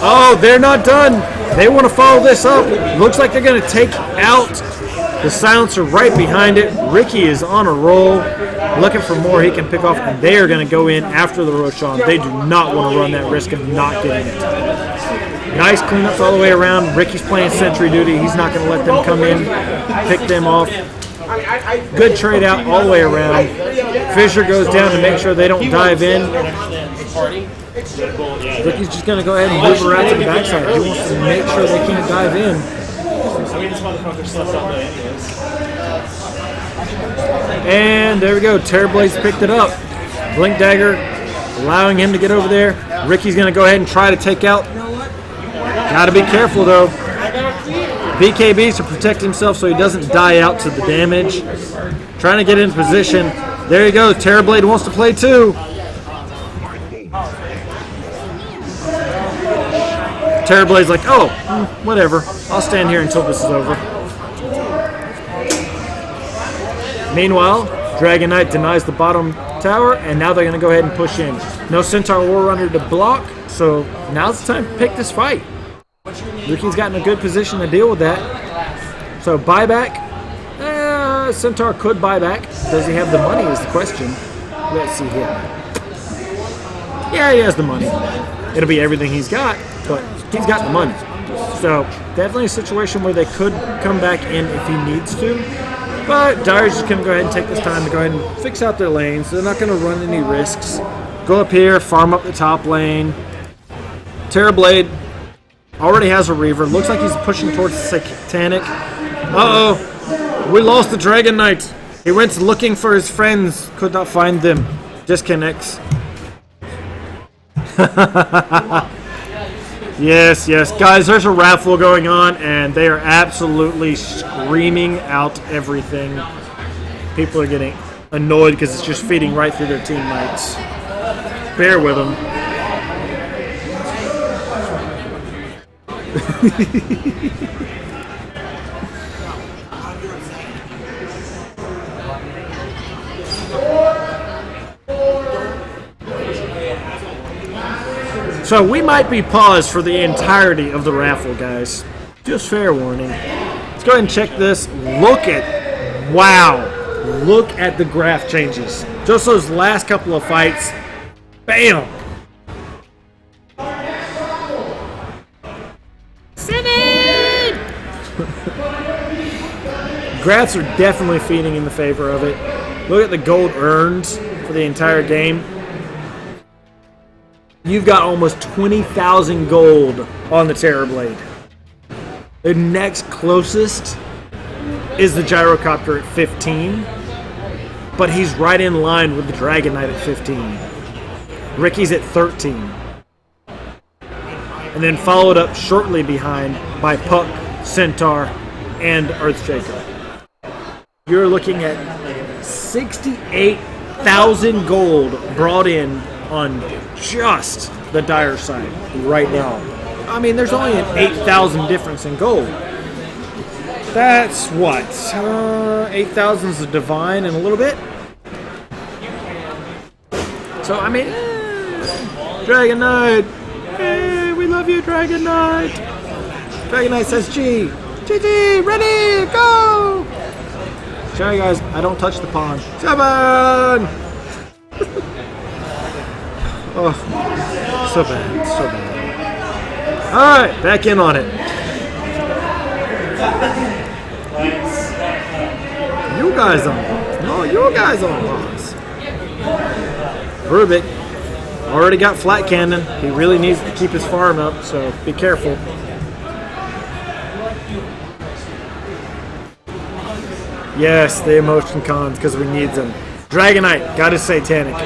Oh, they're not done. They want to follow this up. Looks like they're going to take out The silencer right behind it. Ricky is on a roll, looking for more he can pick off, and they are going to go in after the Roshan. They do not want to run that risk of not getting it. Nice cleanups all the way around. Ricky's playing sentry duty. He's not going to let them come in, pick them off. Good trade out all the way around. Fisher goes down to make sure they don't dive in. Ricky's just going to go ahead and move around to the backside. He wants to make sure they can't dive in. And there we go. Terrorblade's picked it up. Blink Dagger allowing him to get over there. Ricky's going to go ahead and try to take out. Got to be careful though. BKB's to protect himself so he doesn't die out to the damage. Trying to get in position. There you go. Terrorblade wants to play too. Terrorblade's like, oh, whatever. I'll stand here until this is over. Meanwhile, Dragon Knight denies the bottom tower, and now they're going to go ahead and push in. No Centaur War Runner to block, so now's the time to pick this fight. Ricky's gotten a good position to deal with that. So buyback. Centaur could buy back. Does he have the money is the question. Let's see here. Yeah, he has the money. It'll be everything he's got, but he's got the money. So definitely a situation where they could come back in if he needs to. But Dire's just going to go ahead and take this time to go ahead and fix out their lanes. They're not going to run any risks. Go up here, farm up the top lane. Terrorblade already has a Reaver. Looks like he's pushing towards the Satanic. Uh-oh. We lost the Dragon Knight. He went looking for his friends. Could not find them. Disconnects. Yes, yes. Guys, there's a raffle going on, and they are absolutely screaming out everything. People are getting annoyed because it's just feeding right through their teammates. Bear with them. So we might be paused for the entirety of the raffle, guys. Just fair warning. Let's go ahead and check this. Look at, wow. Look at the graph changes. Just those last couple of fights. Bam. City! Graphs are definitely feeding in the favor of it. Look at the gold earned for the entire game. You've got almost 20,000 gold on the Terrorblade. The next closest is the Gyrocopter at 15, but he's right in line with the Dragon Knight at 15. Ricky's at 13. And then followed up shortly behind by Puck, Centaur, and Earthshaker. You're looking at 68,000 gold brought in on just the Dire side right now. I mean, there's only an 8,000 difference in gold. That's what? 8,000 is a Divine and a little bit. So, I mean, Dragon Knight. Hey, we love you, Dragon Knight. Dragon Knight says G. GG, ready, go! Sorry, guys, I don't touch the pond. 7! Oh, so bad, so bad. Alright, back in on it. You guys on pause. No, you guys on pause. Rubik already got flat cannon. He really needs to keep his farm up, so be careful. Yes, the emotion cons, because we need them. Dragonite got his Satanic.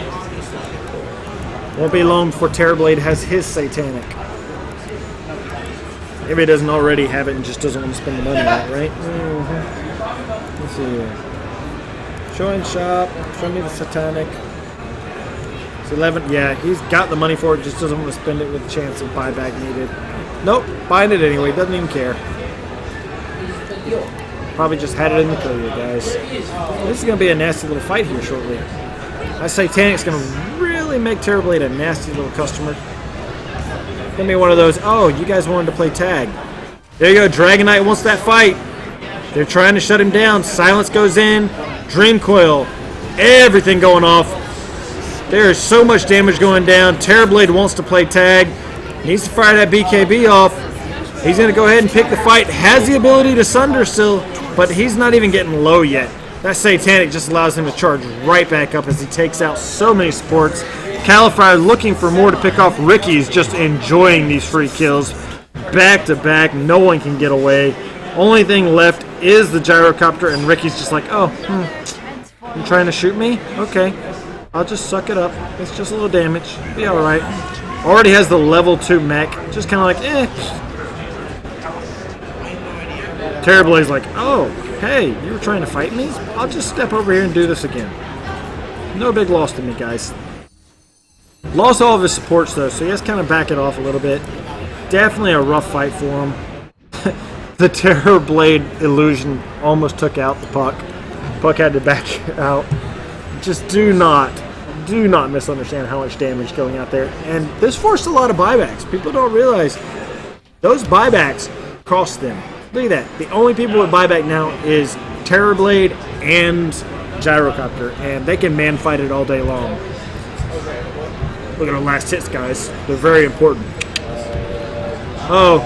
Won't be long before Terrorblade has his Satanic. Maybe he doesn't already have it and just doesn't want to spend the money on it, right? Mm-hmm. Let's see here. Show and shop. Show me the Satanic. It's 11. Yeah, he's got the money for it, just doesn't want to spend it with a chance of buyback needed. Nope, buying it anyway. Doesn't even care. Probably just had it in the courier, guys. This is going to be a nasty little fight here shortly. My Satanic's going to really make Terrorblade a nasty little customer. Give me one of those. Oh, you guys wanted to play tag. There you go. Dragon Knight wants that fight. They're trying to shut him down. Silence goes in. Dream Coil. Everything going off. There is so much damage going down. Terrorblade wants to play tag. Needs to fire that BKB off. He's going to go ahead and pick the fight. Has the ability to Sunder still, but he's not even getting low yet. That Satanic just allows him to charge right back up as he takes out so many supports. Califire looking for more to pick off. Ricky's just enjoying these free kills. Back to back. No one can get away. Only thing left is the gyrocopter, and Ricky's just like, oh, you trying to shoot me? Okay. I'll just suck it up. It's just a little damage. Be alright. Already has the level 2 mech. Just kind of like, Terrorblade's like, oh, hey, you were trying to fight me? I'll just step over here and do this again. No big loss to me, guys. Lost all of his supports, though, so he has to kind of back it off a little bit. Definitely a rough fight for him. The Terrorblade illusion almost took out the Puck. Puck had to back out. Just do not misunderstand how much damage going out there. And this forced a lot of buybacks. People don't realize those buybacks cost them. Look at that. The only people with buyback now is Terrorblade and Gyrocopter, and they can man fight it all day long. Look at our last hits, guys. They're very important. Oh,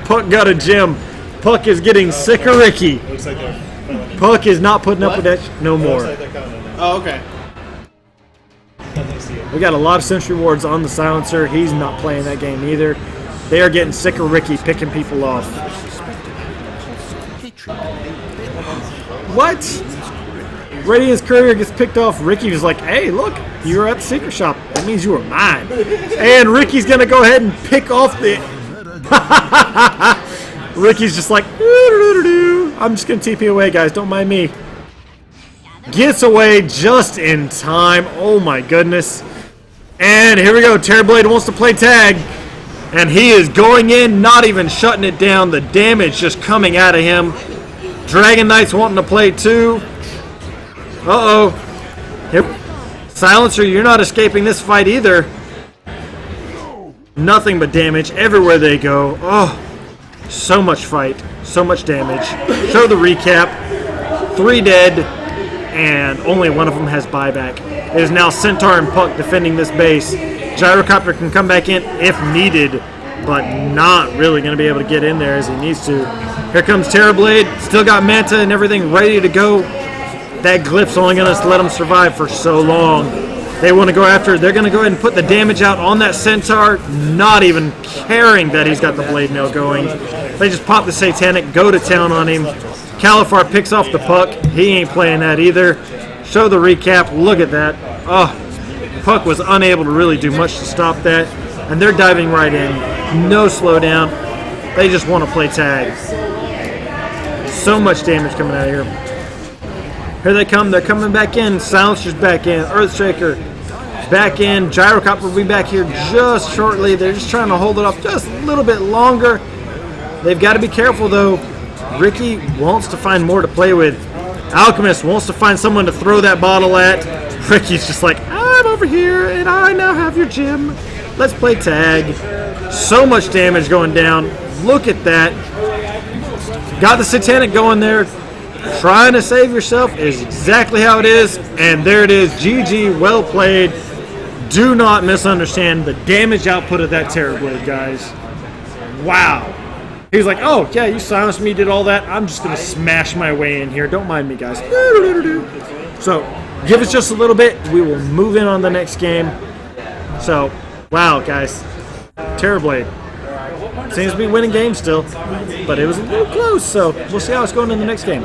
Puck got a gem. Puck is getting sick of Ricky. Puck is not putting up with that no more. Oh, okay. We got a lot of sentry wards on the silencer. He's not playing that game either. They are getting sick of Ricky picking people off. What? Radiance Courier gets picked off. Ricky was like, hey, look, you were at the secret shop. That means you were mine. And Ricky's going to go ahead and pick off the... Ricky's just like, I'm just going to TP away, guys. Don't mind me. Gets away just in time. Oh, my goodness. And here we go. Terrorblade wants to play tag. And he is going in, not even shutting it down. The damage just coming out of him. Dragon Knight's wanting to play too. Uh-oh. Yep. Silencer, you're not escaping this fight either. Nothing but damage everywhere they go. Oh, so much fight. So much damage. Show the recap. 3 dead. And only one of them has buyback. It is now Centaur and Puck defending this base. Gyrocopter can come back in if needed, but not really going to be able to get in there as he needs to. Here comes Terrorblade. Still got Manta and everything ready to go. That glyph's only going to let them survive for so long. They want to go after it. They're going to go ahead and put the damage out on that Centaur, not even caring that he's got the blade mail going. They just pop the Satanic, go to town on him. Califar picks off the Puck. He ain't playing that either. Show the recap. Look at that. Oh, Puck was unable to really do much to stop that. And they're diving right in. No slowdown. They just want to play tag. So much damage coming out of here. Here they come. They're coming back in. Silencer's back in. Earthshaker back in. Gyrocopter will be back here just shortly. They're just trying to hold it off just a little bit longer. They've got to be careful, though. Ricky wants to find more to play with. Alchemist wants to find someone to throw that bottle at. Ricky's just like, I'm over here, and I now have your gym. Let's play tag. So much damage going down. Look at that. Got the Satanic going there. Trying to save yourself is exactly how it is. And there it is. GG. Well played. Do not misunderstand the damage output of that Terrorblade, guys. Wow. He was like, oh, yeah, you silenced me, did all that. I'm just going to smash my way in here. Don't mind me, guys. So, give us just a little bit. We will move in on the next game. So, wow, guys. Terrorblade. Seems to be winning games still. But it was a little close, so we'll see how it's going in the next game.